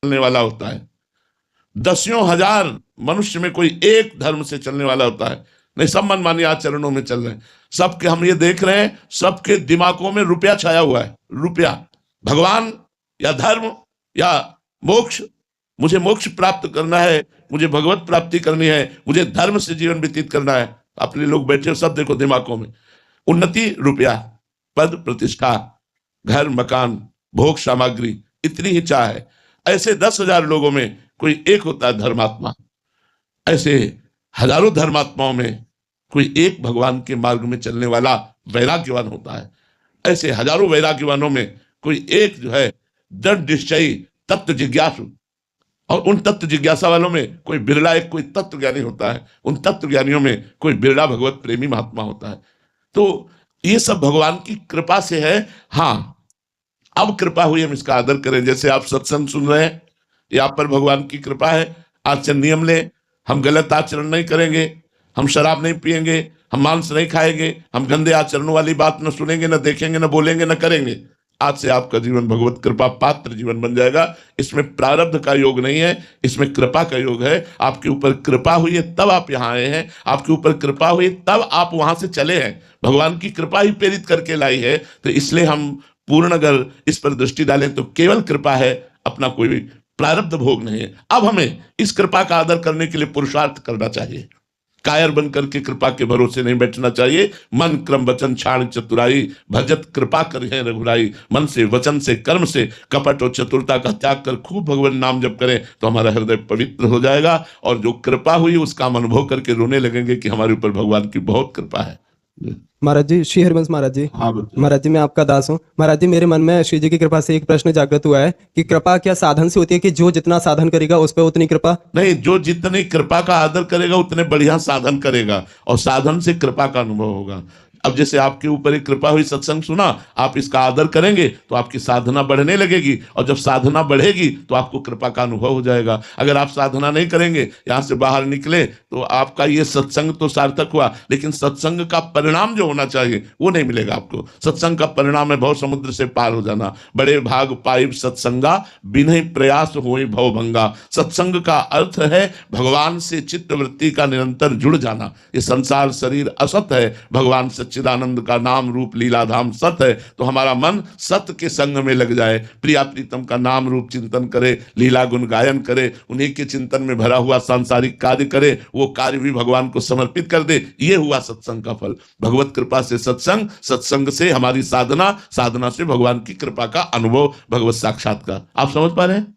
चलने वाला होता है, दसियों हजार मनुष्य में कोई एक धर्म से चलने वाला होता है। नहीं, सब मनमानी आचरणों में चल रहे हैं। सबके हम ये देख रहे हैं, सबके दिमागों में रुपया छाया हुआ है। रुपया, भगवान या धर्म या मोक्ष, मुझे मोक्ष प्राप्त करना है, मुझे भगवत प्राप्ति करनी है, मुझे धर्म से जीवन व्यतीत करना है। अपने लोग बैठे सब देखो दिमागों में उन्नति, रुपया, पद, प्रतिष्ठा, घर, मकान, भोग सामग्री, इतनी ही चाह है। ऐसे 10,000 लोगों में कोई एक होता है धर्मात्मा। ऐसे हजारों धर्मात्माओं में कोई एक भगवान के मार्ग में चलने वाला वैराग्यवान होता है। ऐसे हजारों वैराग्यवानों में कोई एक जो है दृढ़ निश्चयी तत्व जिज्ञासु, और उन तत्व जिज्ञासा वालों में कोई बिरला एक कोई तत्व ज्ञानी होता है। उन तत्व ज्ञानियों में कोई बिरला भगवत प्रेमी महात्मा होता है। तो ये सब भगवान की कृपा से है। हाँ, अब कृपा हुई, हम इसका आदर करें। जैसे आप सत्संग सुन रहे हैं, ये आप पर भगवान की कृपा है। आचरण नियम ले, हम गलत आचरण नहीं करेंगे, हम शराब नहीं पिएंगे, हम मांस नहीं खाएंगे, हम गंदे आचरणों वाली बात न सुनेंगे, न देखेंगे, न बोलेंगे, न करेंगे। आज से आपका जीवन भगवत कृपा पात्र जीवन बन जाएगा। इसमें प्रारब्ध का योग नहीं है, इसमें कृपा का योग है। आपके ऊपर कृपा हुई है तब आप यहाँ आए हैं, आपके ऊपर कृपा हुई तब आप वहां से चले हैं। भगवान की कृपा ही प्रेरित करके लाई है। तो इसलिए हम पूर्ण अगर इस पर दृष्टि डालें तो केवल कृपा है, अपना कोई भी प्रारब्ध भोग नहीं है। अब हमें इस कृपा का आदर करने के लिए पुरुषार्थ करना चाहिए। कायर बनकर के कृपा के भरोसे नहीं बैठना चाहिए। मन क्रम वचन छाण चतुराई, भजत कृपा करें रघुराई। मन से, वचन से, कर्म से कपट और चतुरता का त्याग कर खूब भगवान नाम जप करें तो हमारा हृदय पवित्र हो जाएगा। और जो कृपा हुई उसका हम अनुभव करके रोने लगेंगे कि हमारे ऊपर भगवान की बहुत कृपा है। महाराज जी, श्री हरिवंश महाराज जी। हाँ महाराज जी, मैं आपका दास हूँ। महाराज जी, मेरे मन में श्री जी की कृपा से एक प्रश्न जागृत हुआ है कि कृपा क्या साधन से होती है कि जो जितना साधन करेगा उस पर उतनी कृपा? नहीं, जो जितनी कृपा का आदर करेगा उतने बढ़िया साधन करेगा, और साधन से कृपा का अनुभव होगा। अब जैसे आपके ऊपर एक कृपा हुई, सत्संग सुना, आप इसका आदर करेंगे तो आपकी साधना बढ़ने लगेगी, और जब साधना बढ़ेगी तो आपको कृपा का अनुभव हो जाएगा। अगर आप साधना नहीं करेंगे, यहाँ से बाहर निकले, तो आपका ये सत्संग तो सार्थक हुआ, लेकिन सत्संग का परिणाम जो होना चाहिए वो नहीं मिलेगा आपको। सत्संग का परिणाम है भव समुद्र से पार हो जाना। बड़े भाग पाइब सत्संगा, बिना प्रयास होई भव भंगा। सत्संग का अर्थ है भगवान से चित्तवृत्ति का निरंतर जुड़ जाना। ये संसार शरीर असत है, भगवान सच्चिदानंद का नाम रूप लीला धाम सत है। तो हमारा मन सत्य के संग में लग जाए, प्रिया प्रीतम का नाम रूप चिंतन करे, लीला गुण गायन करे, उन्हीं के चिंतन में भरा हुआ सांसारिक कार्य करे, वो कार्य भी भगवान को समर्पित कर दे। ये हुआ सत्संग का फल। भगवत कृपा से सत्संग, सत्संग से हमारी साधना, साधना से भगवान की कृपा का अनुभव, भगवत साक्षात्कार। आप समझ पा रहे हैं?